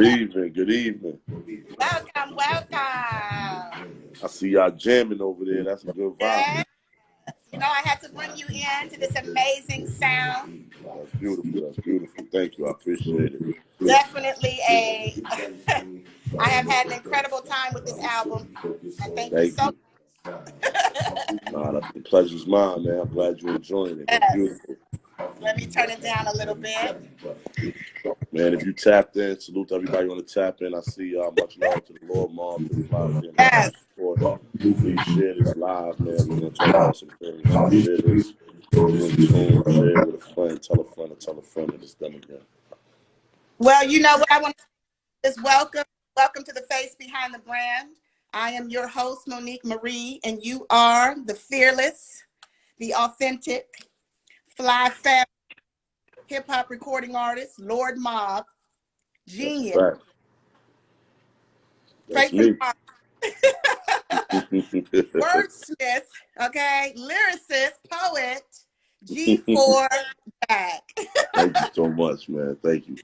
Good evening. Good evening. Welcome, welcome. I see y'all jamming over there. That's a good vibe. Yes. You know, I had to bring you in to this amazing sound. That's beautiful. That's beautiful. Thank you. I appreciate it. Definitely I have had an incredible time with this album. And thank you so much. Nah, the pleasure's mine, man. I'm glad you're enjoying it. It's beautiful. Let me turn it down a little bit. Man, if you tapped in, salute to everybody on the tap in. I see y'all. Much love to the Lord Mom, to the Flower Family. Yes. Please share this live, man. We're going to talk about some things. So share this. Tune, share it with a friend. Tell a friend, and tell a friend, and it's done again. Well, you know what I want to say is welcome. Welcome to the Face Behind the Brand. I am your host, Monique Marie, and you are the fearless, the authentic, fly fab hip-hop recording artist, Lord Mob, genius. That's me. Wordsmith, okay, lyricist, poet, G4 back. Thank you so much, man. Thank you.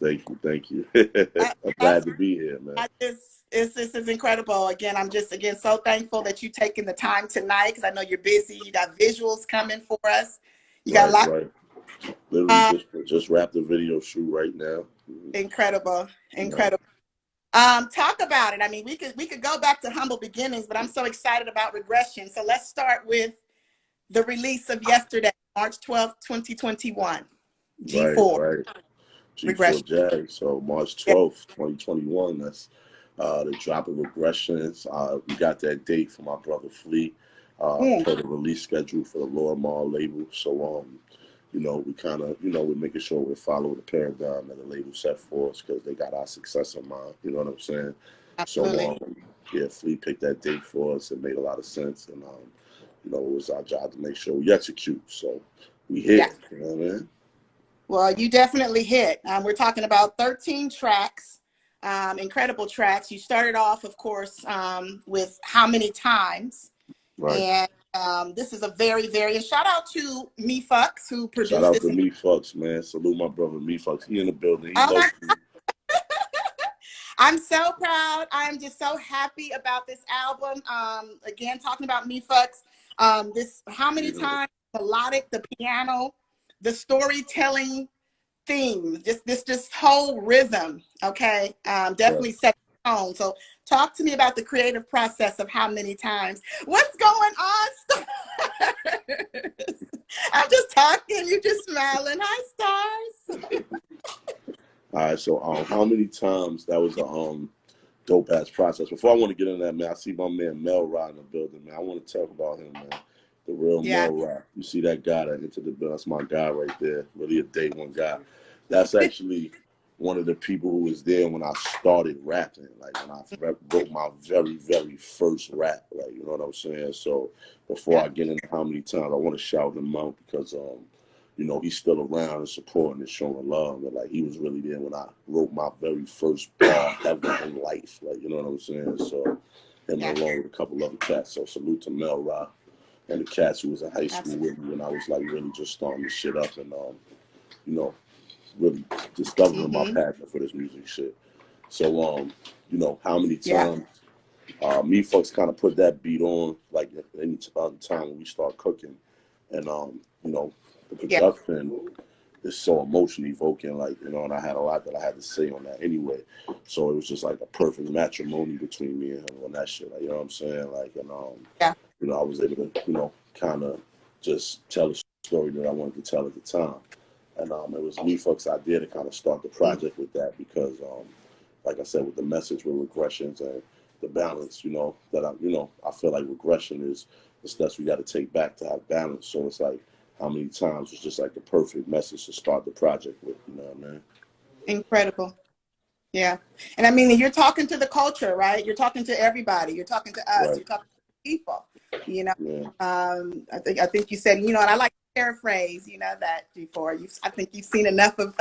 I'm glad to be here, man. This is incredible. Again, I'm just so thankful that you taking the time tonight, because I know you're busy. You got visuals coming for us. You got a lot. Right. Literally just wrapped the video shoot right now. Incredible. Talk about it. I mean, we could go back to humble beginnings, but I'm so excited about Regression. So let's start with the release of yesterday, March 12th, 2021. G4. Right. G4 Jag. So March 12th, 2021. That's the drop of Regressions. We got that date from my brother Flea for the release schedule for the Lord Mall label. So you know, we kind of, you know, we're making sure we follow the paradigm that the label set for us, because they got our success in mind. You know what I'm saying? Absolutely. So Flea picked that date for us. It made a lot of sense, and you know, it was our job to make sure we execute. So we hit. Yeah. You know what I mean? Well, you definitely hit. We're talking about 13 tracks, incredible tracks. You started off, of course, with How Many Times. Right. And this is a very, and shout out to Mephux, who produced this. Shout out to Mephux, man. Salute my brother Mephux. He in the building. He loves me. I'm so proud. I'm just so happy about this album. Again, talking about Mephux, this How Many Times, melodic, the piano, the storytelling theme, this whole rhythm, okay, definitely set the tone. So talk to me about the creative process of How Many Times. What's going on, Stars? I'm just talking, you just smiling. Hi, Stars. All right, so How Many Times, that was a dope ass process. Before I want to get into that, man, I see my man Mel Rod in the building, man. I want to talk about him, man. The real Mel Rod. You see that guy that entered the building? That's my guy right there. Really a day one guy. That's actually one of the people who was there when I started rapping, like when I wrote my very first rap, like, you know what I'm saying? So before I get into How Many Times, I want to shout him out because you know, he's still around and supporting and showing love. But like, he was really there when I wrote my very first bar ever in life. Like, you know what I'm saying? So, him along with a couple other cats. So salute to Mel Ra and the cats who was in high school with me when I was like really just starting this shit up and you know, really discovering my passion for this music shit. So you know, How Many Times Mephux kind of put that beat on like any time when we start cooking, and you know, the production is so emotion evoking, like, you know, and I had a lot that I had to say on that anyway. So it was just like a perfect matrimony between me and him on that shit. Like, you know what I'm saying? Like, and you know, I was able to, you know, kind of just tell the story that I wanted to tell at the time. And it was Mephux's idea to kind of start the project with that because, like I said, with the message with Regressions and the balance, you know, that I feel like regression is the steps we got to take back to have balance. So it's like, How Many Times was just like the perfect message to start the project with, you know what I mean? Incredible. Yeah. And I mean, you're talking to the culture, right? You're talking to everybody. You're talking to us. You're talking to people, you know? Yeah. I think you said, you know, and I like to paraphrase, you know, that before. I think you've seen enough of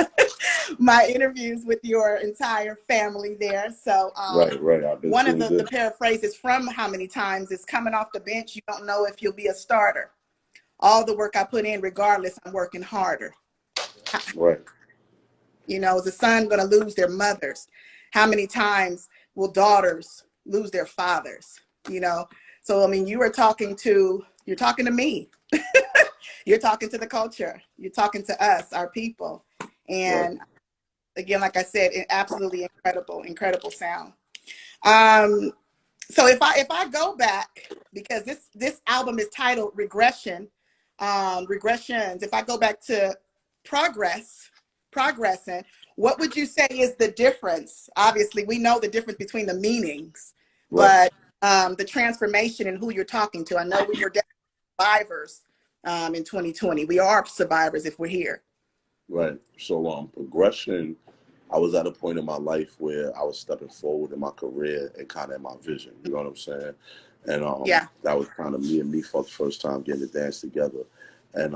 my interviews with your entire family there. So right. One of the paraphrases from How Many Times is coming off the bench, you don't know if you'll be a starter. All the work I put in, regardless, I'm working harder. Right. You know, is a son going to lose their mothers? how many times will daughters lose their fathers, you know? So, I mean, you're talking to me. You're talking to the culture. You're talking to us, our people. And again, like I said, absolutely incredible sound. So if I go back, because this album is titled Regressions. If I go back to progressing, what would you say is the difference? Obviously, we know the difference between the meanings, but the transformation and who you're talking to. I know we were survivors in 2020. We are survivors if we're here. Right. So progression, I was at a point in my life where I was stepping forward in my career and kind of in my vision. You know what I'm saying? And that was kind of me and Mephux first time getting to dance together. And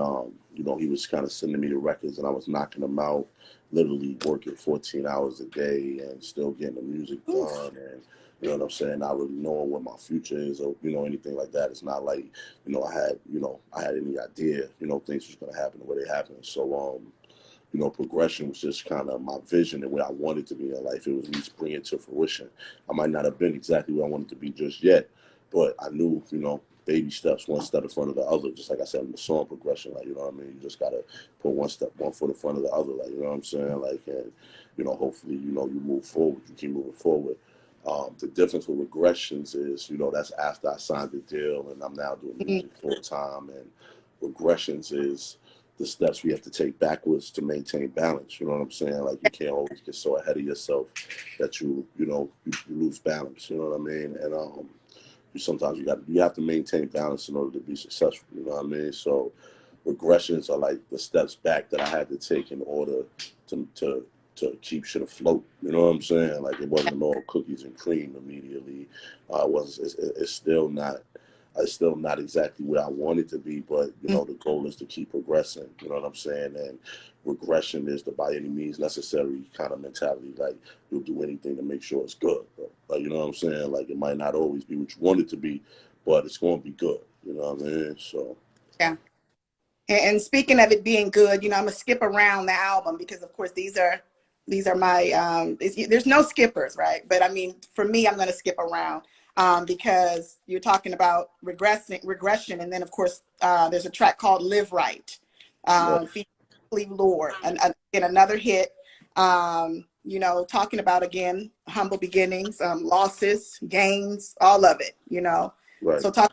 you know, he was kind of sending me the records, and I was knocking them out, literally working 14 hours a day and still getting the music done. And you know what I'm saying? Not really knowing what my future is or, you know, anything like that. It's not like, you know, I had any idea, you know, things was going to happen the way they happened. So, you know, progression was just kind of my vision and where I wanted to be in life. It was at least bring it to fruition. I might not have been exactly where I wanted to be just yet, but I knew, you know, baby steps, one step in front of the other. Just like I said in the song progression, like, you know what I mean? You just got to put one foot in front of the other, like, you know what I'm saying? Like, and, you know, hopefully, you know, you move forward, you keep moving forward. The difference with Regressions is, you know, that's after I signed the deal and I'm now doing music full time. And Regressions is the steps we have to take backwards to maintain balance. You know what I'm saying? Like, you can't always get so ahead of yourself that you lose balance. You know what I mean? And sometimes you have to maintain balance in order to be successful. You know what I mean? So Regressions are like the steps back that I had to take in order to keep shit afloat. You know what I'm saying? Like, it wasn't all cookies and cream immediately. It's still not exactly where I want it to be, but you know, the goal is to keep progressing. You know what I'm saying? And regression is the by any means necessary kind of mentality. Like, you'll do anything to make sure it's good. Like, you know what I'm saying? Like, it might not always be what you want it to be, but it's going to be good. You know what I mean? So yeah. And speaking of it being good, you know, I'm gonna skip around the album because, of course, these are my there's no skippers, right? But I mean, for me, I'm gonna skip around because you're talking about regression, and then of course there's a track called "Live Right," featuring Lord, and again another hit. You know, talking about again humble beginnings, losses, gains, all of it. You know, so talk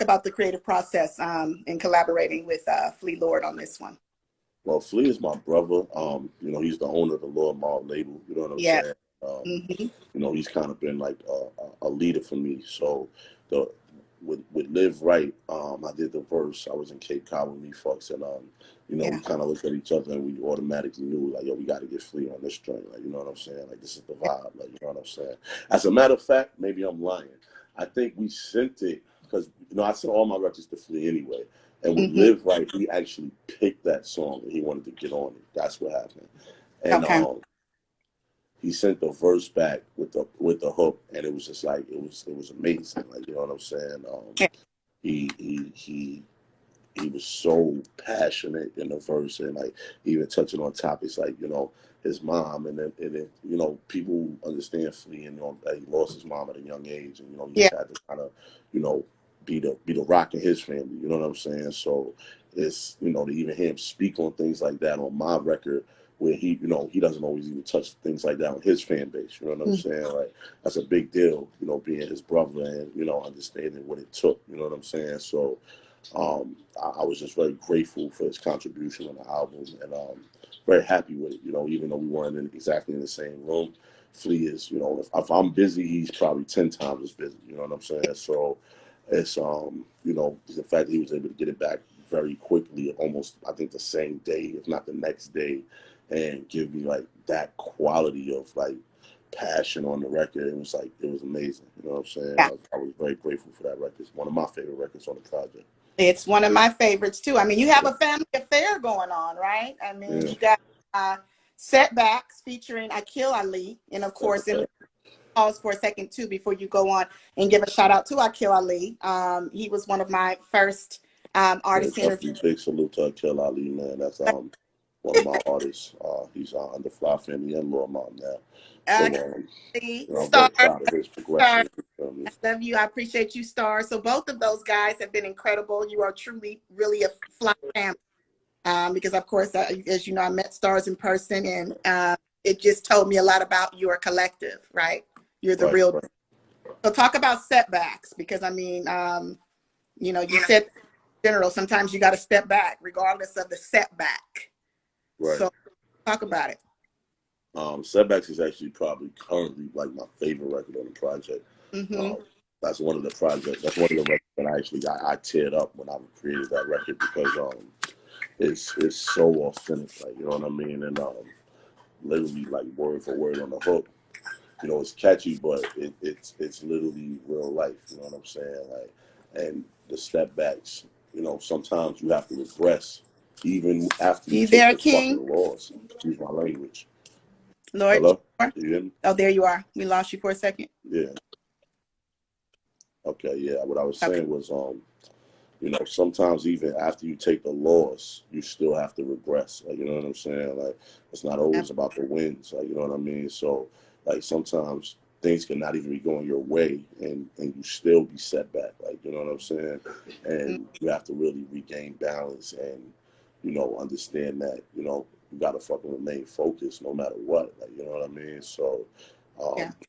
about the creative process in collaborating with Flea Lord on this one. Well, Flea is my brother. You know, he's the owner of the Lord Mall label. You know what I'm saying? You know, he's kind of been like a leader for me. So with Live Right, I did the verse. I was in Cape Cod with Mephux, and you know, we kind of looked at each other and we automatically knew, like, yo, we got to get Flea on this joint. Like, you know what I'm saying? Like, this is the vibe. Like, you know what I'm saying? As a matter of fact, maybe I'm lying. I think we sent it because, you know, I sent all my records to Flea anyway. And with Live Right, he actually picked that song and he wanted to get on it. That's what happened. And he sent the verse back with the hook, and it was just like it was amazing. Like, you know what I'm saying? He was so passionate in the verse, and like even touching on topics like, you know, his mom, and then you know, people understand Flea, and you know, that he lost his mom at a young age, and you know, he just had to kind of, you know, be the rock in his family. You know what I'm saying? So it's, you know, to even hear him speak on things like that on my record, where he, you know, he doesn't always even touch things like that on his fan base. You know what I'm saying? Like, that's a big deal, you know, being his brother and, you know, understanding what it took. You know what I'm saying? So I was just very grateful for his contribution on the album, and very happy with it. You know, even though we weren't exactly in the same room, Flea is, you know, if I'm busy, he's probably 10 times as busy. You know what I'm saying? So it's you know, the fact that he was able to get it back very quickly, almost I think the same day, if not the next day, and give me like that quality of like passion on the record. It was like, it was amazing. You know what I'm saying? I was very grateful for that record. It's one of my favorite records on the project. It's one of my favorites too. I mean, you have a family affair going on, right? I mean, you got Setbacks featuring Akil Ali, and of course, and pause for a second too before you go on and give a shout out to Akil Ali. He was one of my first artists interviews. Big salute to Akil Ali, man. That's one of my artists. He's under Fly Family and Law Mom now. So I'm Star, very proud of his Star, progression. I love you. I appreciate you, Star. So both of those guys have been incredible. You are truly, really a Fly family. Because of course, as you know, I met Stars in person, and it just told me a lot about your collective, right? You're the real. Right. So talk about setbacks, because I mean, you know, you said in general, sometimes you got to step back regardless of the setback. Right. So talk about it. Setbacks is actually probably currently like my favorite record on the project. That's one of the projects. That's one of the records that I actually I teared up when I created that record, because it's so authentic, like, you know what I mean, and literally like word for word on the hook. You know, it's catchy, but it's literally real life. You know what I'm saying? Like, and the step backs. You know, sometimes you have to regress even after you take There, the King? fucking loss. Excuse my language. Lord, Hello? You hear me? Oh, there you are. We lost you for a second. Yeah. Okay. Yeah. What I was Okay. saying was, you know, sometimes even after you take the loss, you still have to regress. Like, you know what I'm saying? Like, it's not always about the wins. Like, you know what I mean? So, like, sometimes things can not even be going your way, and you still be set back. Like, you know what I'm saying? And you have to really regain balance and, you know, understand that, you know, you got to fucking remain focused no matter what. Like, you know what I mean? So,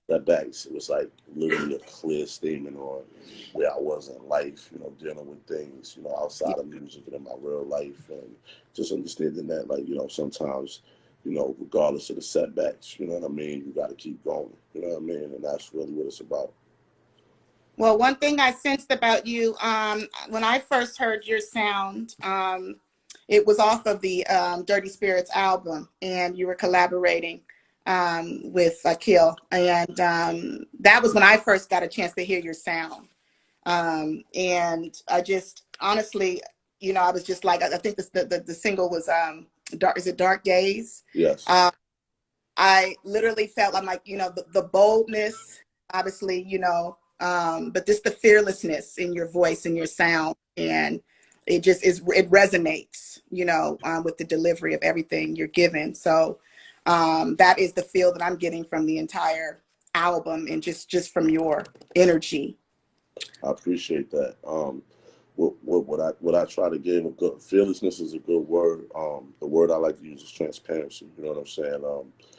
setbacks, it was like literally a clear statement on where I was in life, you know, dealing with things, you know, outside of music and in my real life, and just understanding that, like, you know, sometimes, you know, regardless of the setbacks, you know what I mean, you got to keep going, you know what I mean, and that's really what it's about. Well, one thing I sensed about you, when I first heard your sound, it was off of the Dirty Spirits album, and you were collaborating with Akil, and that was when I first got a chance to hear your sound. And I just honestly, you know, I was just like, I think the single was Dark. Is it Dark Days? Yes. I literally felt, I'm like, you know, the boldness, obviously, you know, but just the fearlessness in your voice and your sound, and it just is, it resonates, you know, with the delivery of everything you're given. So that is the feel that I'm getting from the entire album, and just from your energy. I appreciate that. What I try to give, a good fearlessness is a good word. The word I like to use is transparency. You know what I'm saying?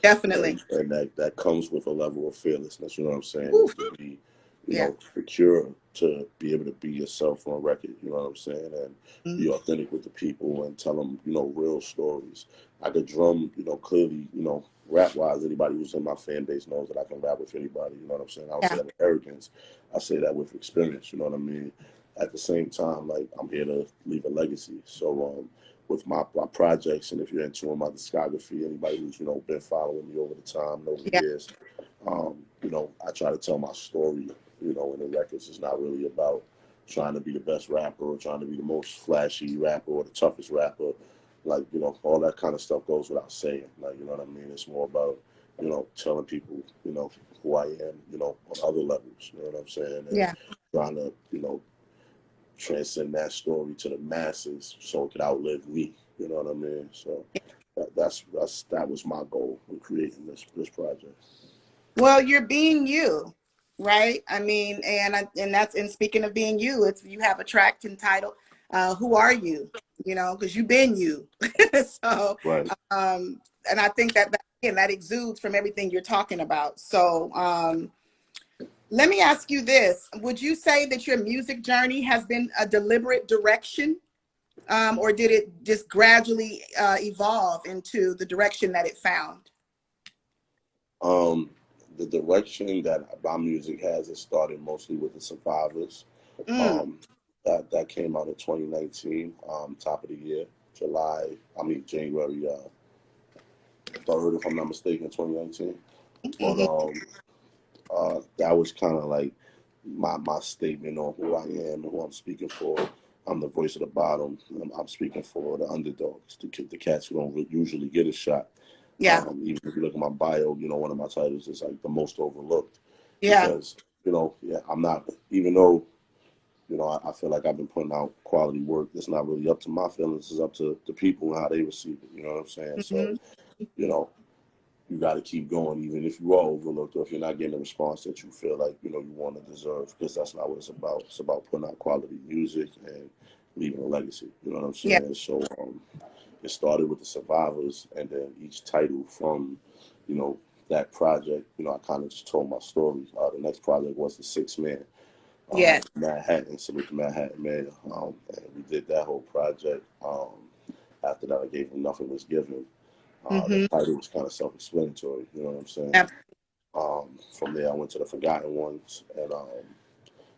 Definitely. And that comes with a level of fearlessness. You know what I'm saying? Oof. To be, you know, secure, to be able to be yourself on record. You know what I'm saying? And be authentic with the people and tell them, you know, real stories. I could drum, you know, clearly, you know, rap wise. Anybody who's in my fan base knows that I can rap with anybody. You know what I'm saying? I don't say that with arrogance. I say that with experience. You know what I mean? At the same time, like, I'm here to leave a legacy. So with my projects, and if you're into my discography, anybody who's, you know, been following me over the time and over the years, you know, I try to tell my story, you know, in the records. It's not really about trying to be the best rapper or trying to be the most flashy rapper or the toughest rapper. Like, you know, all that kind of stuff goes without saying. Like, you know what I mean? It's more about, you know, telling people, you know, who I am, you know, on other levels. You know what I'm saying? And trying to, you know, transcend that story to the masses so it could outlive me. You know what I mean? So that was my goal in creating this project. Well, you're being you, right? I mean, and that's, and speaking of being you, it's, you have a track entitled "Who Are You?" You know, because you've been you. So, Right. And I think that again, that exudes from everything you're talking about. So, let me ask you this: would you say that your music journey has been a deliberate direction, or did it just gradually evolve into the direction that it found? The direction that my music has, it started mostly with the Survivors. Mm. Um, that came out in 2019, top of the year, January 3rd, if I'm not mistaken, 2019. But Mm-hmm. that was kind of like my statement on who I am and who I'm speaking for. I'm the voice of the bottom. I'm speaking for the underdogs, the cats who don't usually get a shot. Yeah. Even if you look at my bio, you know, one of my titles is like the most overlooked, Yeah. because, you know, I'm not, even though you know, I feel like I've been putting out quality work that's not really up to my feelings. It's up to the people and how they receive it. You know what I'm saying? So, you know, you got to keep going, even if you are overlooked or if you're not getting the response that you feel like, you know, you want to deserve, because that's not what it's about. It's about putting out quality music and leaving a legacy. You know what I'm Yeah. saying? So it started with the Survivors, and then each title from, you know, that project, you know, I kind of just told my story. The next project was the 6 Man. Yes. Manhattan, salute to Manhattan, man. And we did that whole project. After that, I gave him Nothing Was Given. The title was kind of self-explanatory, you know what I'm saying? From there, I went to the Forgotten Ones, and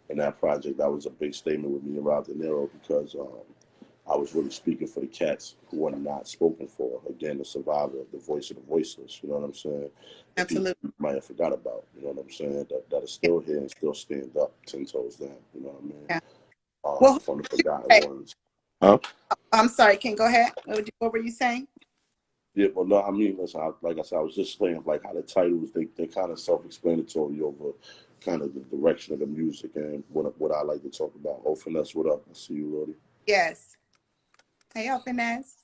in that project, that was a big statement with me and Rob De Niro, because I was really speaking for the cats who were not spoken for. Again, the survivor, the voice of the voiceless, you know what I'm saying? The Absolutely. people you might have forgot about, you know what I'm saying? That are still here and still stand up 10 toes down, you know what I mean? Yeah. Well, From the Forgotten Ones. Huh? I'm sorry, Ken, go ahead. What were you saying? Yeah, well, no, I mean, listen, like I said, I was just saying, like, how the titles, they kind of self-explanatory over kind of the direction of the music and what I like to talk about. Oh, Finesse, what up? I see you, Lordy. Yes. Hey, oh, Finesse.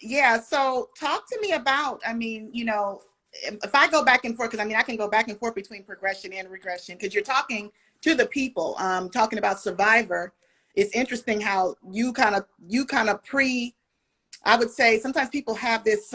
Yeah, so talk to me about, I mean, you know, if I go back and forth, because I mean, I can go back and forth between progression and regression, because you're talking to the people, talking about Survivor. It's interesting how you kind of I would say sometimes people have this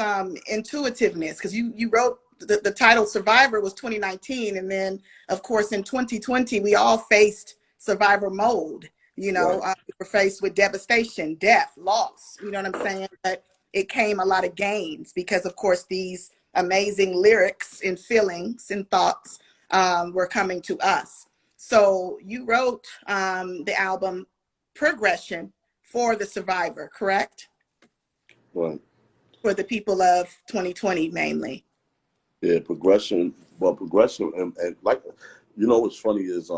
intuitiveness, because you wrote the title Survivor was 2019, and then of course in 2020 we all faced survivor mode. You know, Right. we were faced with devastation, death, loss. You know what I'm saying? But it came a lot of gains, because of course these amazing lyrics and feelings and thoughts were coming to us. So you wrote the album Progression for the survivor, correct? Right. For the people of 2020 mainly. Yeah, progression, but progression, and like, you know, what's funny is,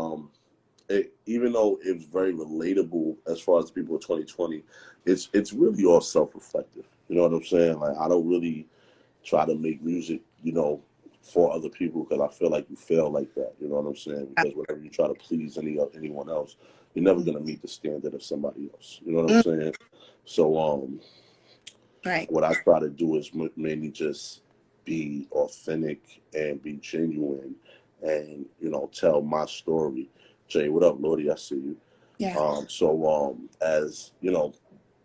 even though it's very relatable as far as people of 2020, it's really all self-reflective. You know what I'm saying? Like, I don't really try to make music, you know, for other people, because I feel like you fail like that. You know what I'm saying? Because whenever you try to please anyone else, you're never gonna meet the standard of somebody else. You know what I'm saying? So Right. what I try to do is mainly just be authentic and be genuine, and, you know, tell my story. Jay, what up, Lordy? I see you. Yeah. As you know,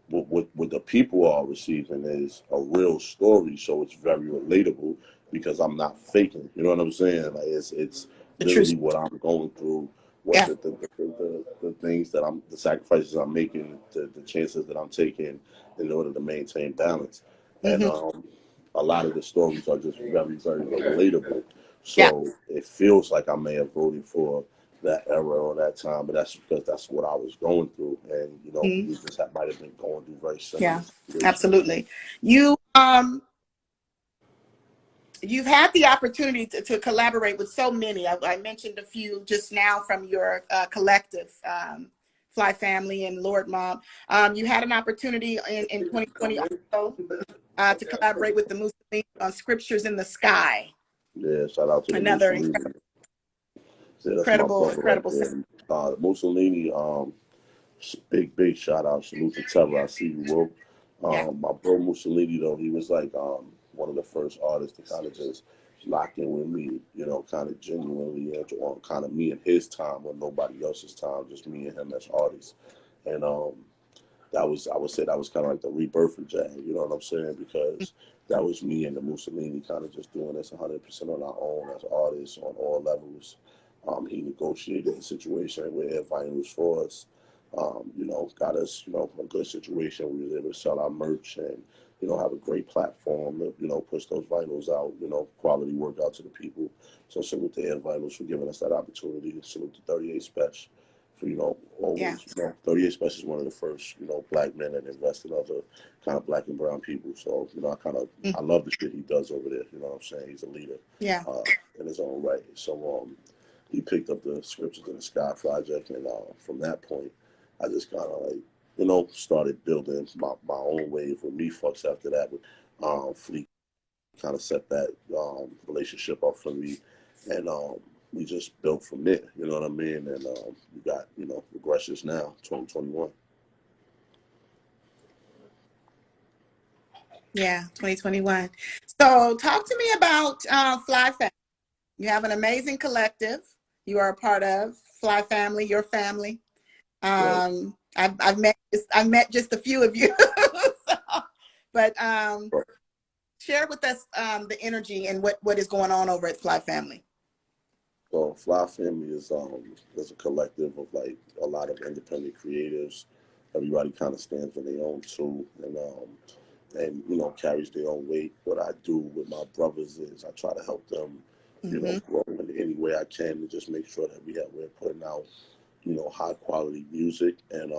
what the people are receiving is a real story, so it's very relatable, because I'm not faking. You know what I'm saying? Like, it's The truth. literally what I'm going through, what Yeah. the things that the sacrifices I'm making, the chances that I'm taking in order to maintain balance, and a lot of the stories are just very, very relatable. Yeah. So it feels like I may have voted for that era or that time, but that's because that's what I was going through, and, you know, you just might have been going through very similar Yeah. situations. Absolutely. You've had the opportunity to collaborate with so many. I mentioned a few just now from your collective, Fly Family and Lord Mom. You had an opportunity in 2020 also to collaborate with the Mussolini on Scriptures in the Sky. Yeah, shout out to the Another Mussolini. Yeah, that's my brother right incredible. there. Mussolini, big shout out, salute to Trevor. I see you, Will. Yeah. My bro Mussolini, though, he was like one of the first artists to kind of just lock in with me, you know, kind of genuinely, on kind of me and his time, or nobody else's time, just me and him as artists. And that was, I would say, that was kind of like the rebirth of Jag. You know what I'm saying? Because that was me and the Mussolini kind of just doing this 100% on our own as artists on all levels. He negotiated the situation with Air Vinyls for us. You know, got us, you know, a good situation. We were able to sell our merch and, you know, have a great platform to, you know, push those vinyls out, you know, quality work out to the people. So salute to Air Vinyls for giving us that opportunity. Salute to 38 Special for, you know, Yeah. always, you know, 38 Special is one of the first, you know, black men that invest in other kind of black and brown people. So, you know, I love the shit he does over there. You know what I'm saying? He's a leader Yeah. in his own right. So he picked up the Scriptures in the Sky project, and from that point, I just kind of, like, you know, started building my own wave with Mephux after that. With Fleet kind of set that relationship up for me, and we just built from there, you know what I mean? And we got, you know, Regressions now, 2021. Yeah, 2021. So talk to me about Fly Family. You have an amazing collective. You are a part of Fly Family, your family. Right. I've met just a few of you, so, but Right. share with us the energy and what is going on over at Fly Family. So Fly Family is a collective of like a lot of independent creatives. Everybody kind of stands on their own too, and you know, carries their own weight. What I do with my brothers is I try to help them, you know, grow in any way I can, and just make sure that we're putting out, you know, high quality music, and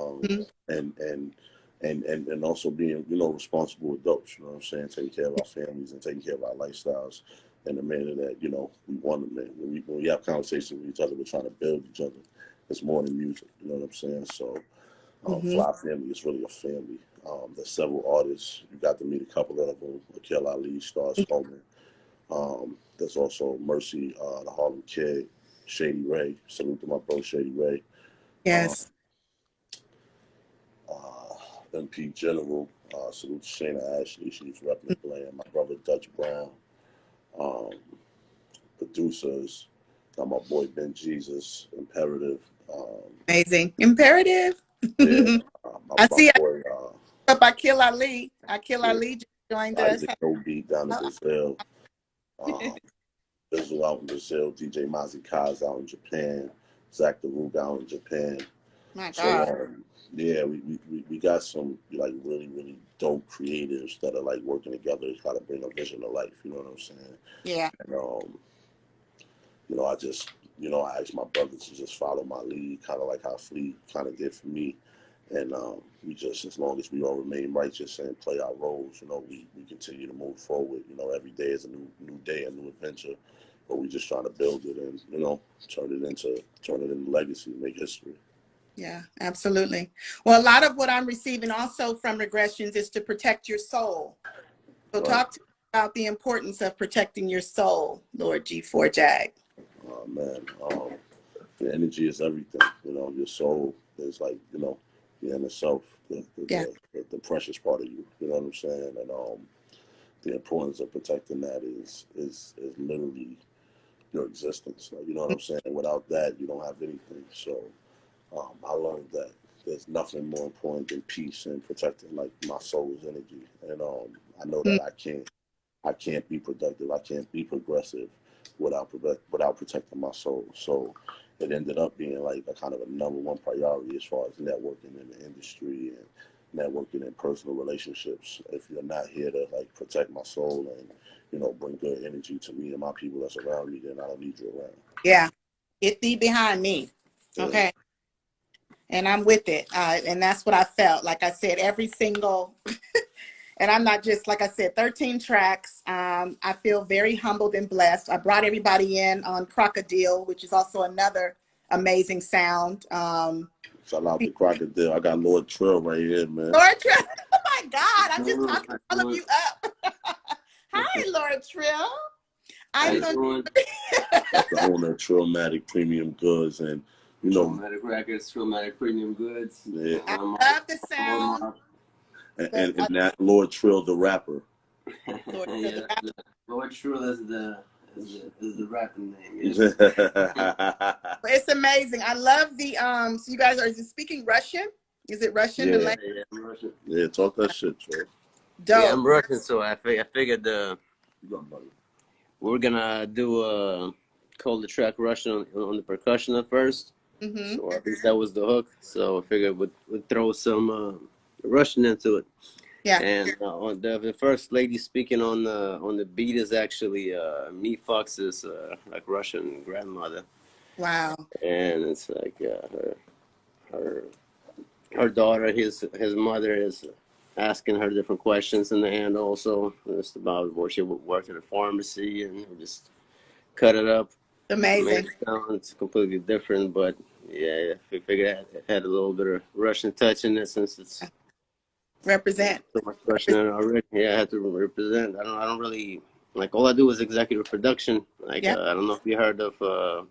and also being, you know, responsible adults, you know what I'm saying, taking care of our families and taking care of our lifestyles in the manner that, you know, we want them in. When we have conversations with each other, we're trying to build each other. It's more than music, you know what I'm saying? So Fly Family is really a family. There's several artists. You got to meet a couple of them: Akil Ali, Stars Coleman. There's also Mercy, the Harlem Kid, Shady Ray. Salute to my bro Shady Ray. Yes. MP General. Salute to Shayna Ashley. She's repping the Bland. My brother Dutch Brown. Producers. Got my boy Ben Jesus. Imperative. Amazing. Imperative. Yeah. I My see boy. up Akil Ali. Akil Yeah, Ali just joined us. Isaac No Beat down in Brazil. Bizzle out in Brazil. DJ Mazi Kaz out in Japan. Zach the Rug out in Japan. My So God. yeah, we got some like really dope creatives that are like working together to try to bring a vision to life. You know what I'm saying? Yeah. And you know, I asked my brother to just follow my lead, kind of like how Flea kind of did for me. And we just, as long as we all remain righteous and play our roles, you know, we continue to move forward. You know, every day is a new day, a new adventure. But we just trying to build it and, you know, turn it into legacy, make history. Yeah, absolutely. Well, a lot of what I'm receiving also from Regressions is to protect your soul. So Right. talk to me about the importance of protecting your soul, Lord G4 Jag. Oh man, the energy is everything. You know, your soul is like, you know, the inner self, Yeah. the precious part of you. You know what I'm saying? And the importance of protecting that is literally your existence. Like, you know what I'm saying? Without that, you don't have anything. So I learned that there's nothing more important than peace and protecting like my soul's energy. And I know that I can't be productive. I can't be progressive without protecting my soul. So it ended up being like a kind of a number one priority as far as networking in the industry and networking in personal relationships. If you're not here to like protect my soul and, you know, bring good energy to me and my people that's around me, then I don't need you around. Yeah. Get thee behind me. Yeah. Okay. And I'm with it. And that's what I felt. Like I said, every single, and I'm not just, like I said, 13 tracks. I feel very humbled and blessed. I brought everybody in on Crocodile, which is also another amazing sound. Shout out to Crocodile. I got Lord Trill right here, man. Lord Trill. Oh my God. I'm just talking all of you up. Hi, Lord Trill. I'm going to That's the owner of Trillmatic Premium Goods, and you know, Trillmatic Records, Trillmatic Premium Goods. Yeah. I love the sound. And that Lord Trill, the rapper. Lord Trill, Yeah, Lord Trill is the rapping name. Yeah. It's amazing. I love the so you guys are speaking Russian? Is it Russian? Yeah. The language? Yeah, I'm Russian. Yeah, talk that shit, Trill. Dope. Yeah, I'm Russian, so I figured we're gonna do call the track Russian on the percussion at first. So at least that was the hook. So I figured we'd throw some Russian into it. Yeah. And on the first lady speaking on the beat is actually Mephux' like Russian grandmother. Wow. And it's like her daughter, his mother is asking her different questions in the end also. It's about where she worked at a pharmacy and just cut it up. Amazing. It's completely different, but yeah, I figured it had a little bit of Russian touch in it since it's represent so much Russian in it already. Yeah, I had to represent. I don't really like all I do is executive production. Like Yeah. I don't know if you heard of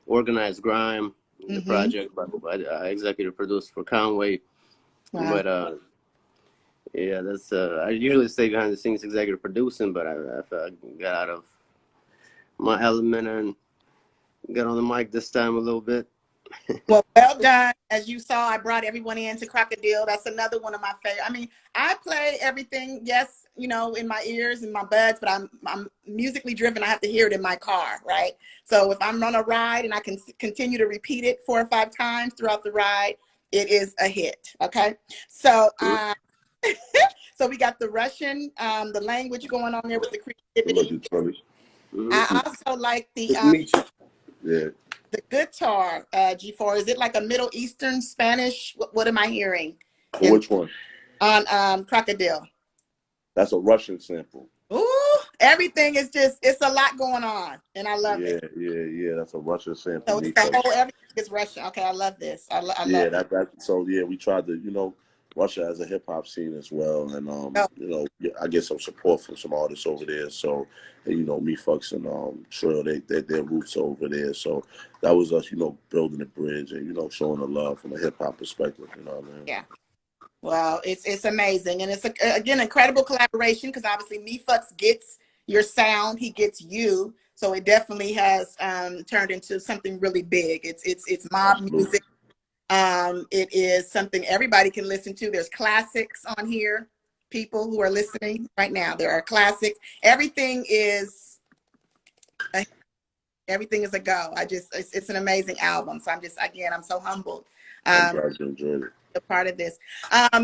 Organized Grime, the project, but I executive produced for Conway. Wow. But yeah, that's I usually stay behind the scenes executive producing, but I got out of my element and got on the mic this time a little bit. Well done. As you saw, I brought everyone in to Crocodile. That's another one of my favorite. I mean, I play everything, yes, you know, in my ears and my buds, but I'm musically driven. I have to hear it in my car, right? So if I'm on a ride and I can continue to repeat it 4 or 5 times throughout the ride, it is a hit. Okay. So so we got the Russian, the language going on there with the creativity. I also like the the guitar, G4. Is it like a Middle Eastern Spanish? What am I hearing? Which one? On Crocodile. That's a Russian sample. Ooh, everything is just, it's a lot going on, and I love it. Yeah. That's a Russian sample. So it's the whole, everything is Russian. Okay, I love this. I love it. So yeah, we tried to, you know, Russia has a hip hop scene as well, and you know, I get some support from some artists over there. So, and, you know, Mephux and Trill, their roots over there. So that was us, you know, building a bridge and, you know, showing the love from a hip hop perspective. You know what I mean? Yeah. Well, it's amazing, and it's again incredible collaboration, because obviously Mephux gets your sound, he gets you, so it definitely has turned into something really big. It's mob music. It is something everybody can listen to. There's classics on here. People who are listening right now, there are classics. Everything is a go. It's an amazing album. So I'm so humbled. I'm glad you enjoyed it. A part of this.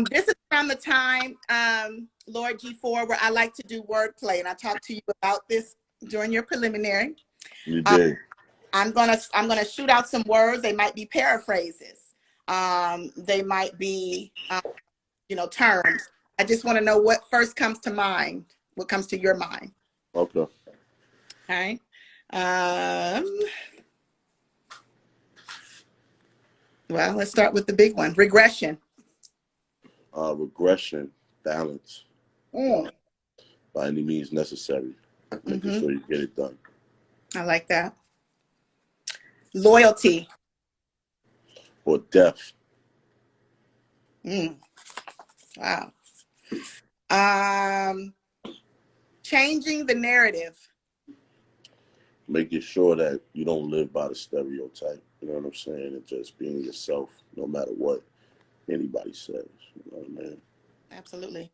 This is around the time, Lord G4, where I like to do wordplay, and I talked to you about this during your preliminary. You did. I'm gonna shoot out some words. They might be paraphrases. They might be, you know, terms. I just want to know what first comes to mind. What comes to your mind? Okay. Okay. Well, let's start with the big one. Regression. Regression, balance. By any means necessary. Making sure you get it done. I like that. Loyalty. Or death. Wow. Changing the narrative. Making sure that you don't live by the stereotype. You know what I'm saying? And just being yourself, no matter what anybody says. You know what I mean? Absolutely.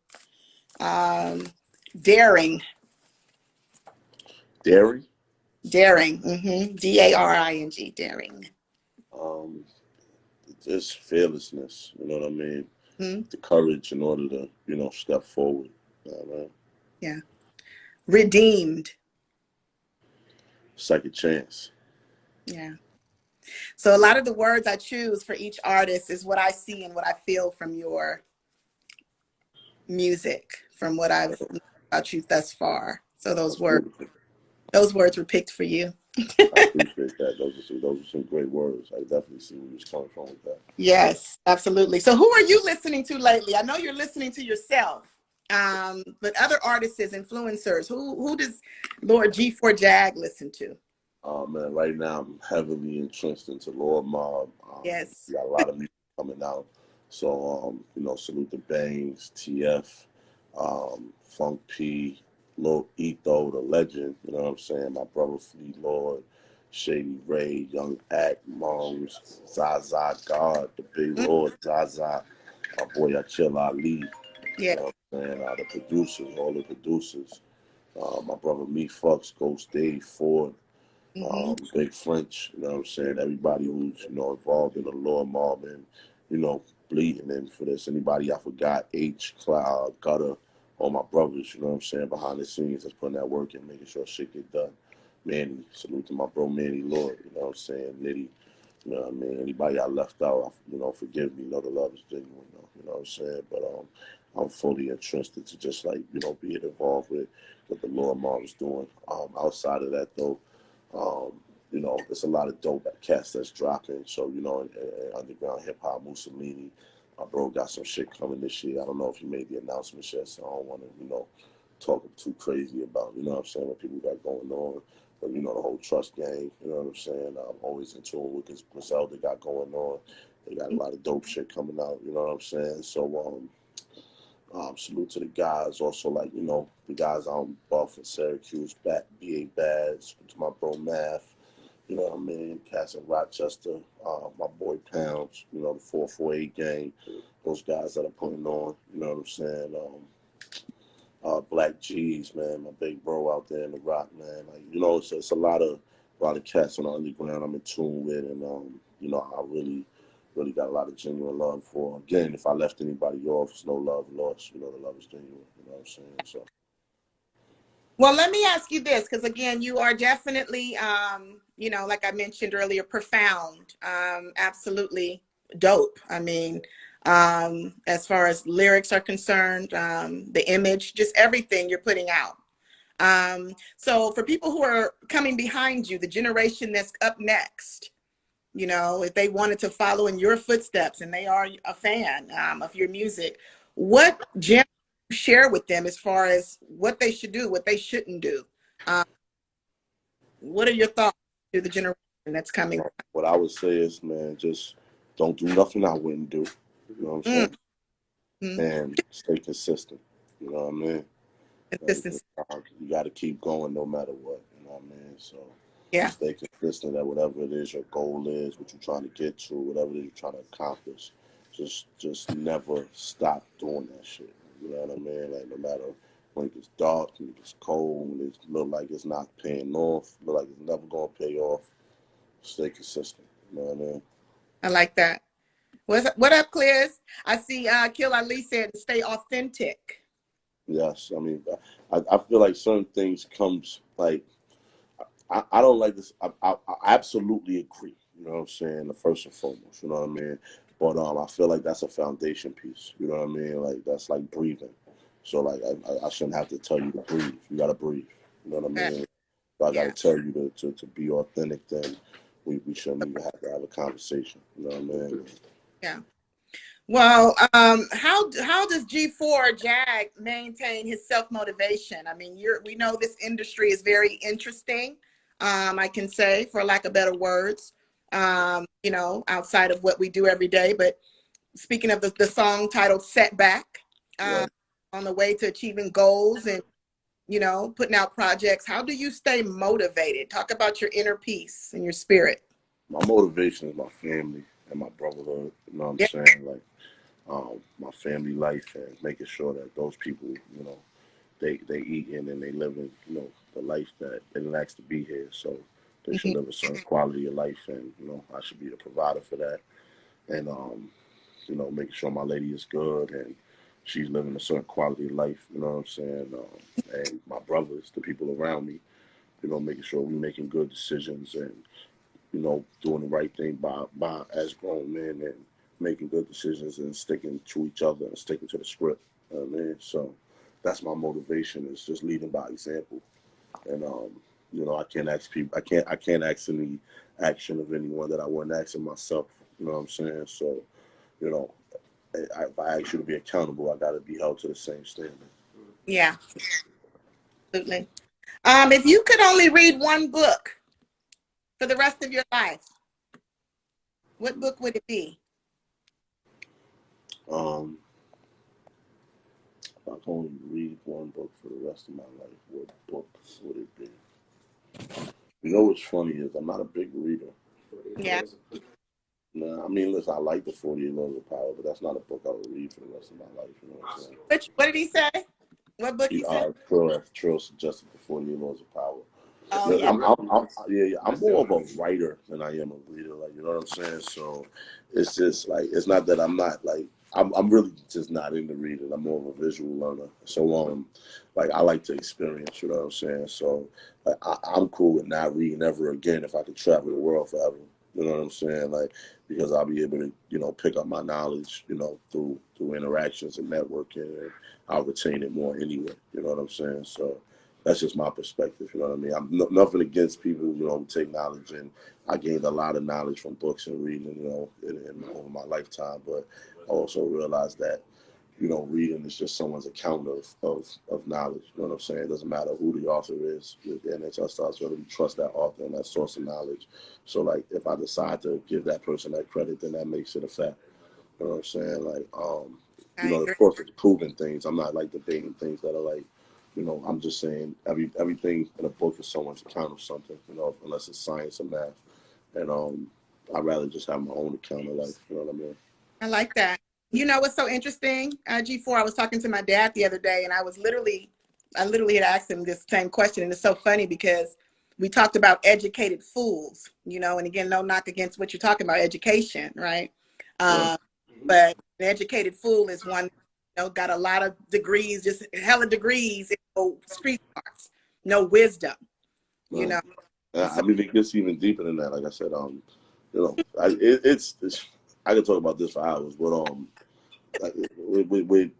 Daring. Daring? Daring. D-A-R-I-N-G. Daring. Just fearlessness. You know what I mean? The courage in order to, you know, step forward. You know what I mean? Yeah. Redeemed. Second chance. Yeah. So a lot of the words I choose for each artist is what I see and what I feel from your music, from what I've learned about you thus far. So those words were picked for you. I appreciate that. Those are some great words. I definitely see where you're coming from with that. Yes, absolutely. So who are you listening to lately? I know you're listening to yourself, but other artists, influencers, who does Lord G4 Jag listen to? Oh man, right now I'm heavily entrenched into Lord Mob. Yes. We got a lot of music coming out. So you know, salute the Bangs, TF, Funk P, Lil Etho, the legend, you know what I'm saying? My brother Fleet Lord, Shady Ray, Young Act, Moms, Zaza God, the Big Lord, Zaza, my boy Achille Ali. Yeah. You know what I'm saying? The producers, all the producers. My brother Mephux, Ghost Dave, Ford, Big French, you know what I'm saying? Everybody who's, you know, involved in the Lord Mob and, you know, bleeding in for this. Anybody I forgot, H, Cloud, Gutter, all my brothers, you know what I'm saying, behind the scenes, that's putting that work in, making sure shit get done. Manny, salute to my bro Manny Lord, you know what I'm saying? Nitty, you know what I mean? Anybody I left out, you know, forgive me, know the love is genuine, you know what I'm saying? But I'm fully interested to just, like, you know, be involved with what the Lord Mob is doing. Outside of that, though, you know, there's a lot of dope cats that's dropping. So, you know, in underground hip hop, Mussolini, my bro got some shit coming this year. I don't know if he made the announcement yet, so I don't want to, you know, talk too crazy about, you know what I'm saying, what people got going on. But, you know, the whole Trust gang, you know what I'm saying? I'm always in tune with Griselda got going on. They got a lot of dope shit coming out, you know what I'm saying? So, salute to the guys. Also, like, you know, the guys out in Buff and Syracuse, BA Bads, to my bro Math, you know what I mean? Cats in Rochester, my boy Pounds, you know, the 448 gang, those guys that are putting on, you know what I'm saying? Black G's, man, my big bro out there in the Rock, man. Like, you know, it's a lot of cats on the underground I'm in tune with, and you know, I really got a lot of genuine love for. Again, if I left anybody off, it's no love lost. You know, the love is genuine. You know what I'm saying? So. Well, let me ask you this, because again, you are definitely, you know, like I mentioned earlier, profound, absolutely dope. I mean, as far as lyrics are concerned, the image, just everything you're putting out. So for people who are coming behind you, the generation that's up next, you know, if they wanted to follow in your footsteps and they are a fan of your music, what gem you share with them as far as what they should do, what they shouldn't do? What are your thoughts to the generation that's coming? What I would say is, man, just don't do nothing I wouldn't do. You know what I'm saying? And stay consistent. You know what I mean? Consistency. Like, you got to keep going no matter what. You know what I mean? So Yeah. stay consistent at whatever it is your goal is, what you're trying to get to, whatever it is you're trying to accomplish. Just never stop doing that shit. You know what I mean? Like, no matter when it gets dark, when it gets cold, when it look like it's not paying off, look like it's never gonna pay off. Stay consistent. You know what I mean? I like that. What up, Clears? I see Kill Ali said stay authentic. Yes, I mean, I feel like certain things comes like I don't like this. I absolutely agree. You know what I'm saying? The first and foremost, you know what I mean. But I feel like that's a foundation piece. You know what I mean? Like that's like breathing. So like I shouldn't have to tell you to breathe. You gotta breathe. You know what I mean? If I gotta tell you to be authentic, then we shouldn't even have to have a conversation. You know what I mean? Yeah. Well, how does G4 Jag maintain his self-motivation? I mean, we know this industry is very interesting. I can say, for lack of better words, you know, outside of what we do every day. But speaking of the song titled Setback, on the way to achieving goals and, you know, putting out projects, how do you stay motivated? Talk about your inner peace and your spirit. My motivation is my family and my brotherhood. You know what I'm saying? Like my family life and making sure that those people, you know, they eating and they living, you know, the life that they didn't ask to be here. So they should live a certain quality of life, and you know, I should be the provider for that. And you know, making sure my lady is good and she's living a certain quality of life. You know what I'm saying? And my brothers, the people around me, you know, making sure we're making good decisions and you know, doing the right thing by as grown men and making good decisions and sticking to each other and sticking to the script. You know what I mean? So that's my motivation is just leading by example. And you know, I can't ask people I can't ask any action of anyone that I wouldn't ask of myself. You know what I'm saying? So, you know, if I ask you to be accountable, I gotta be held to the same standard. Yeah, absolutely. If you could only read one book for the rest of your life, what book would it be? If I can only read one book for the rest of my life, what book would it be? You know what's funny is I'm not a big reader. Yeah. Nah, I mean, listen, I like the 48 Laws of Power, but that's not a book I would read for the rest of my life. You know what I'm saying? What did he say? What book he said? Trill suggested the 48 Laws of Power. Oh, yeah. I'm more of a writer than I am a reader. Like, you know what I'm saying? So it's just like, it's not that I'm not like, I'm really just not into reading. I'm more of a visual learner. So, like, I like to experience, you know what I'm saying? So, like, I'm cool with not reading ever again if I could travel the world forever. You know what I'm saying? Like, because I'll be able to, you know, pick up my knowledge, you know, through interactions and networking, and I'll retain it more anyway. You know what I'm saying? So that's just my perspective. You know what I mean? I'm nothing against people, you know, who take knowledge, and I gained a lot of knowledge from books and reading, you know, over my lifetime. But I also realized that, you know, reading is just someone's account of knowledge. You know what I'm saying? It doesn't matter who the author is. And it just starts really trust that author and that source of knowledge. So like, if I decide to give that person that credit, then that makes it a fact. You know what I'm saying? Like, you know, of course, it's proving things. I'm not like debating things that are like, you know, I'm just saying everything in a book is someone's account of something. You know, unless it's science or math. And I'd rather just have my own account of life. You know what I mean? I like that. You know what's so interesting, G4? I was talking to my dad the other day, and I literally had asked him this same question, and it's so funny because we talked about educated fools, you know, and again, no knock against what you're talking about, education, right? But an educated fool is one, you know, got a lot of degrees, just hella degrees, no street smarts, no wisdom, you know. I mean, it gets even deeper than that. Like I said, you know, it's I could talk about this for hours, but like, with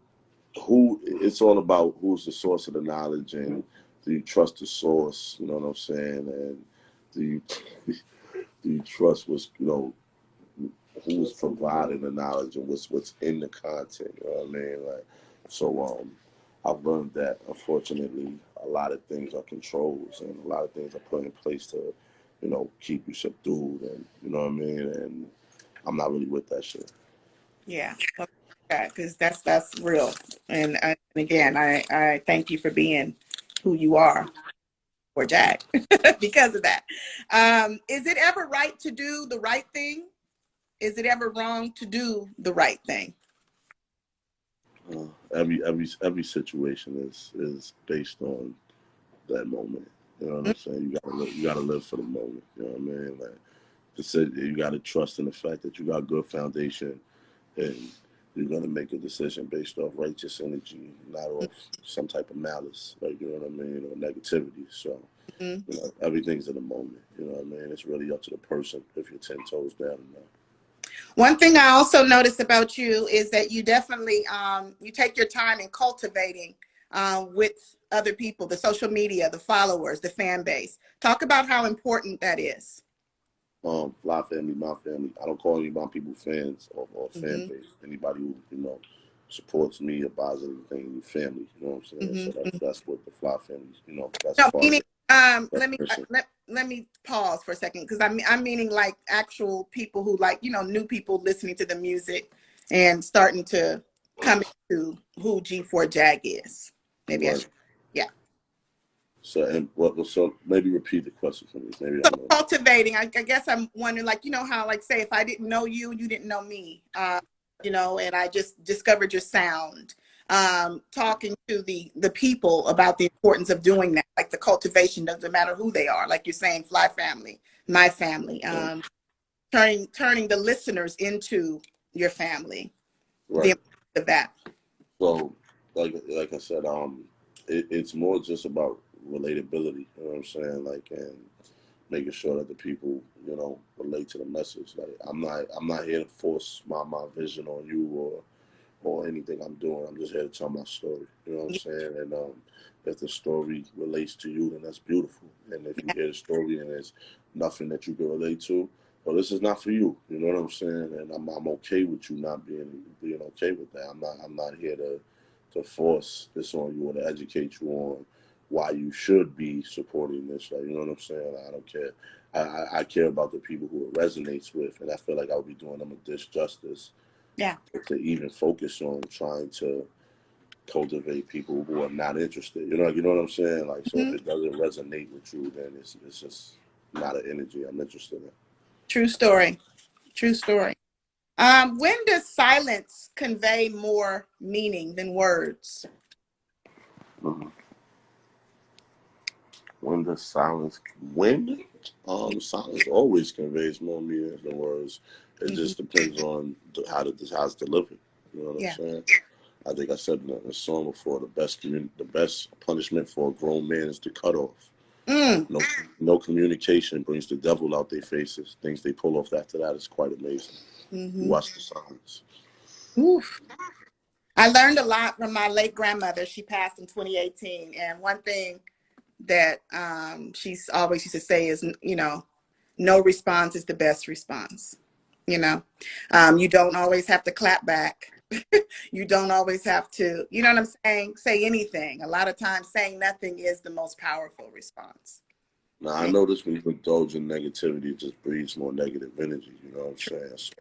who, it's all about who's the source of the knowledge, and do you trust the source? You know what I'm saying? And do you do you trust what's, you know, who's providing the knowledge and what's in the content? You know what I mean? Like, so I've learned that unfortunately a lot of things are controls and a lot of things are put in place to, you know, keep you subdued, and you know what I mean? And I'm not really with that shit. Yeah, because that's real. And again, I thank you for being who you are, for Jack, because of that. Is it ever right to do the right thing? Is it ever wrong to do the right thing? Every situation is based on that moment. You know what I'm saying? You gotta live for the moment. You know what I mean? Like, you gotta trust in the fact that you got good foundation, and you're gonna make a decision based off righteous energy, not off some type of malice, like, you know what I mean, or negativity. So, you know, everything's in the moment. You know what I mean? It's really up to the person if you're 10 toes down or not. One thing I also noticed about you is that you definitely you take your time in cultivating with other people, the social media, the followers, the fan base. Talk about how important that is. Fly family, my family. I don't call anybody people fans or fan base. Anybody who, you know, supports me or buys anything, family. You know what I'm saying? So that's what the Fly family. You know, that's No, as far meaning, as let me pause for a second, because I'm meaning like actual people who, like, you know, new people listening to the music and starting to come into who G4 Jag is. Maybe I should, yeah. So, and so maybe repeat the question for me. Maybe So I know. cultivating, I guess I'm wondering, like, you know how, like, say if I didn't know you, you didn't know me, you know, and I just discovered your sound. Talking to the people about the importance of doing that, like the cultivation, doesn't matter who they are, like you're saying, Fly family, my family, turning the listeners into your family, the Right. importance of that. So, like I said, it's more just about relatability. You know what I'm saying? Like, and making sure that the people, you know, relate to the message. Like, I'm not here to force my vision on you or anything I'm doing. I'm just here to tell my story. You know what I'm saying? And if the story relates to you, then that's beautiful. And if you hear the story and there's nothing that you can relate to, well, this is not for you. You know what I'm saying? And I'm okay with you not being okay with that. I'm not here to force this on you or to educate you on why you should be supporting this. Like, you know what I'm saying? Like, I don't care. I care about the people who it resonates with, and I feel like I would be doing them a disjustice to even focus on trying to cultivate people who are not interested. You know what I'm saying? Like, so if it doesn't resonate with you, then it's just not an energy I'm interested in. True story. True story. When does silence convey more meaning than words? When does silence silence always conveys more meaning than words. It just depends on how it's delivered. You know what I'm saying? I think I said in a song before, the best punishment for a grown man is to cut off. No communication brings the devil out their faces. Things they pull off after that is quite amazing. Watch the silence. Oof. I learned a lot from my late grandmother. She passed in 2018. And one thing that she's always used to say is, you know, no response is the best response. You know, you don't always have to clap back. You don't always have to, you know what I'm saying, say anything. A lot of times saying nothing is the most powerful response. Now, I notice when you indulge in negativity, it just breeds more negative energy, you know what I'm saying? So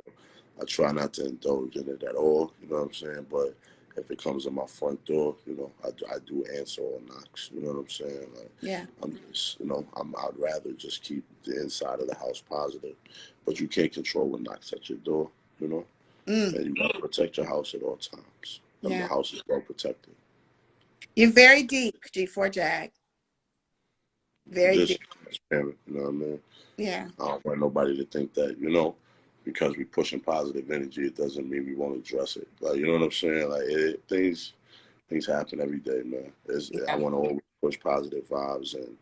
I try not to indulge in it at all, you know what I'm saying? But if it comes in my front door, you know, I do answer all knocks, you know what I'm saying? Like, yeah. I'm just, you know, I'd rather just keep the inside of the house positive. But you can't control what knocks at your door, you know? And you gotta protect your house at all times. And the house is well protected. You're very deep, G4 Jag. Very Just deep. transparent, you know what I mean? Yeah. I don't want nobody to think that, you know, because we're pushing positive energy, it doesn't mean we won't address it. Like, you know what I'm saying? Like, things happen every day, man. I want to always push positive vibes, and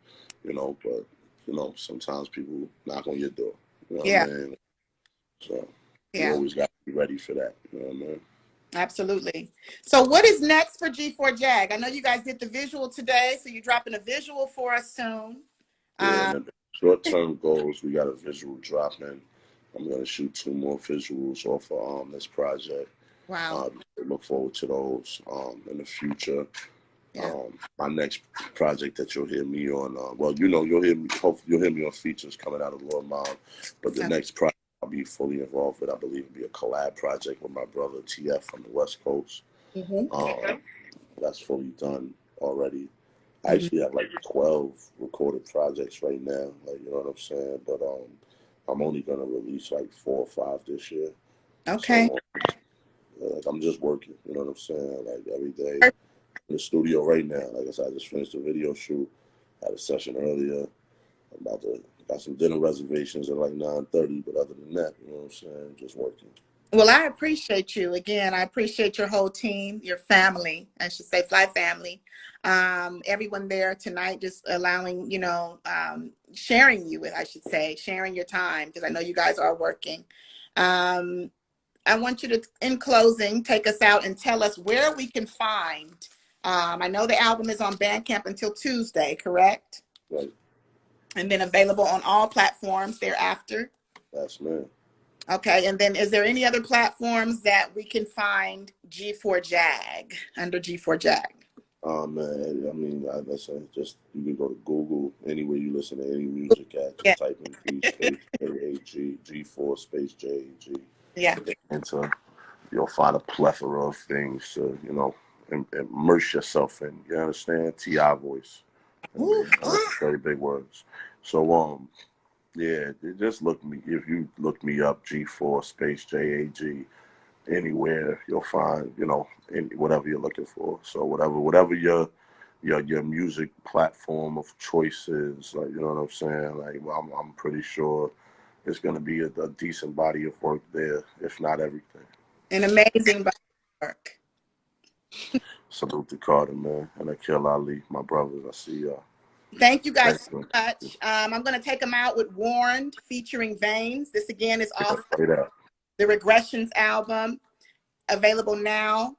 you know, but you know, sometimes people knock on your door. You know what I mean? So you always got to be ready for that. You know what I mean? Absolutely. So what is next for G4 Jag? I know you guys did the visual today, so you're dropping a visual for us soon. Yeah, and the short-term goals, we got a visual drop in. I'm going to shoot 2 more visuals off of this project. Wow. Look forward to those in the future. Yeah. My next project that you'll hear me on, well, you know, you'll hear me on features coming out of Lord Mom, but the next project I'll be fully involved with, I believe, will be a collab project with my brother TF from the West Coast. That's fully done already. I actually have like 12 recorded projects right now, like, you know what I'm saying? But I'm only gonna release like 4 or 5 this year. Okay. So like, I'm just working, you know what I'm saying? Like every day in the studio right now. Like I said, I just finished a video shoot, had a session earlier. I'm about to got some dinner reservations at like 9:30, but other than that, you know what I'm saying? Just working. Well, I appreciate you. Again, I appreciate your whole team, your family, I should say, Fly family. Everyone there tonight, just allowing, you know, sharing you with, I should say, sharing your time, because I know you guys are working. I want you to, in closing, take us out and tell us where we can find. I know the album is on Bandcamp until Tuesday, correct? Right. And then available on all platforms thereafter. That's man. Okay, and then is there any other platforms that we can find G4 Jag, under G4 Jag? Man, I mean, listen, just you can go to Google, anywhere you listen to any music at, just type in P space J-A-G, G4 space J-A-G. Yeah. And so you'll find a plethora of things to, you know, immerse yourself in. You understand? T.I. voice. I mean, very big words. So, yeah, just look me. If you look me up, G4 space JAG, anywhere you'll find, you know, whatever you're looking for. So whatever your music platform of choice is, like, you know what I'm saying? Like, well, I'm pretty sure it's gonna be a decent body of work there, if not everything. An amazing body of work. Salute to Carter, man, and Akil Ali, my brothers. I see y'all. Thank you guys so much. I'm going to take them out with Warned featuring Veins. This again is off the Regressions album, available now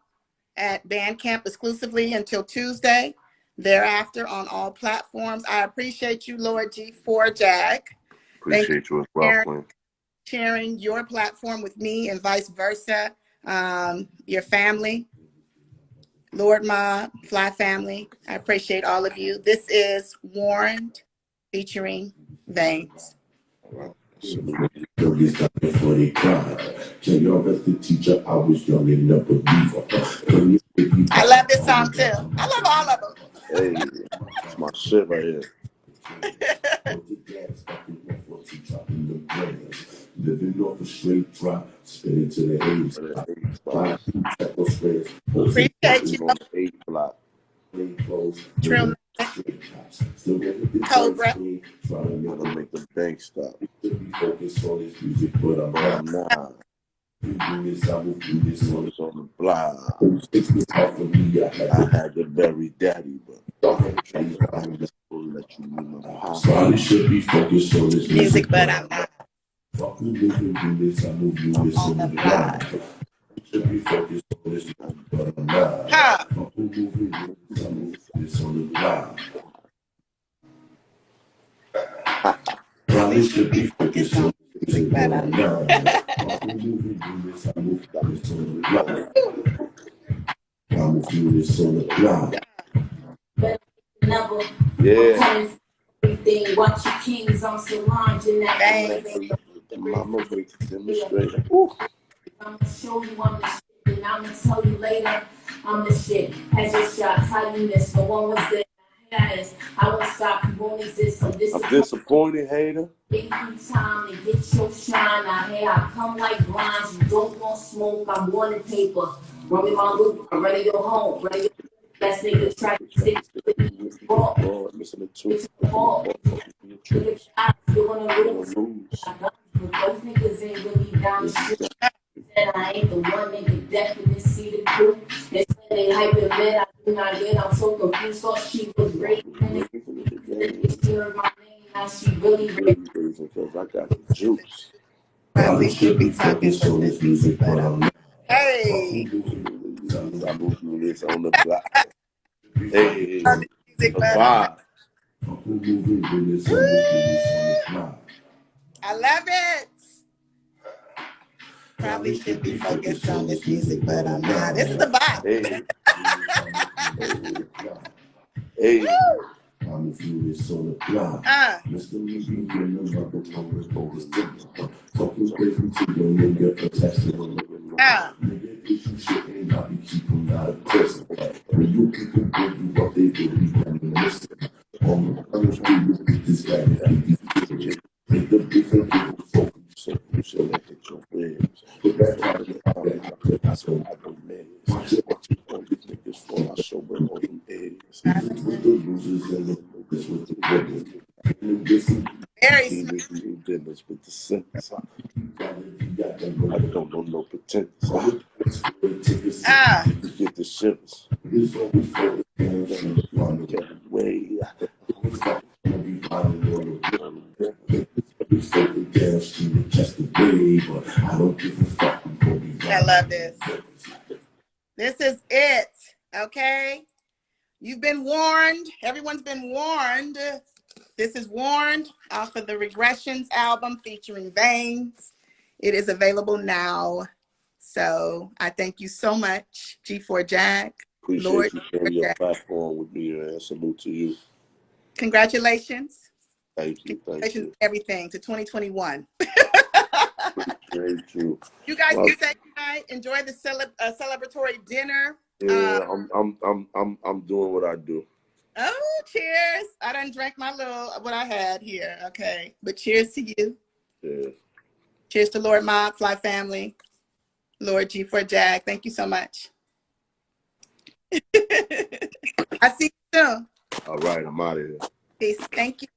at Bandcamp exclusively until Tuesday. Thereafter on all platforms. I appreciate you, Lord G4 Jag. Appreciate you as well, Queen. Sharing your platform with me and vice versa. Your family. Lord Ma, Fly family, I appreciate all of you. This is Warned featuring Veins. Tell y'all that's the teacher, I was young and a believer. I love this song too. I love all of them. Hey, it's my shit right here. Living off a straight drop, spinning to the A's. Appreciate you. On the 8 block. True. Cobra. Gonna make the bank stop. Focus on this music, but I'm not. On the block. I had to bury daddy, but I had to let you know. Somebody should be focused on this music, but I'm not. Fuck who moving through this, I'm moving this on the block. Should be focused on this, but I'm not. Fuck who moving this, I'm moving this on the block. Probably should be focused on this, but I'm not. Fuck who moving through this, I'm moving this on the block. I'm through this on the block. Yeah. Everything, watch your kings on Solange and that. Mama breaks demonstrate. I'm gonna show you I'm the shit, and I'm gonna tell you later I'm the shit. Has your shot, how you miss? No one was there. I won't stop, you won't exist. I'm disappointed, hater. Take you time to get your shine out here. I come like blinds, you don't want smoke, I'm wanting paper. Run me my loop, I'm ready to go home. Ready to best nigga try to stick with me. Ball. Listen to Ball. You're gonna lose. But those niggas ain't really down the shit. Said I ain't the one nigga definitely see the truth. They said they hyping me, I do not get. I'm so confused. Thought she was great. She heard my name, now she really great. Because I got the juice. Probably should be talking for this music, but hey. I'm moving this on the block. Hey, music, the vibe. I love it. Probably should be focused on this music, but I'm not. This is the vibe. Hey. I'm furious on the block. Mr. Lee, talking crazy to your nigga, protesting on the nigga, issue shit ain't how you keep them out of prison. When you people give you what they do, we reminiscing. On the others, we look at this guy and be make the different people focus. So you should let hit your ribs. But that's how that's what I do, man. Watch it on these niggas for I show where all them is. With the losers and the niggas with the women. Very smart. Dealers with the sentence. I don't know no pretense. Get the shivers. Way. I love this. This is it. Okay. You've been warned. Everyone's been warned. This is Warned off of the Regressions album featuring Veins. It is available now. So I thank you so much, G4 Jack. Appreciate Lord you sharing your platform with me, man. Salute to you. Congratulations. Thank you. Congratulations, everything to 2021. Very true. You guys be safe tonight. Enjoy the celebratory dinner. Yeah, I'm doing what I do. Oh, cheers. I done drank my little, what I had here. Okay. But cheers to you. Yeah. Cheers to Lord Mob, Fly Family, Lord G4 Jack. Thank you so much. I see you soon. All right, I'm out of here. Peace. Thank you.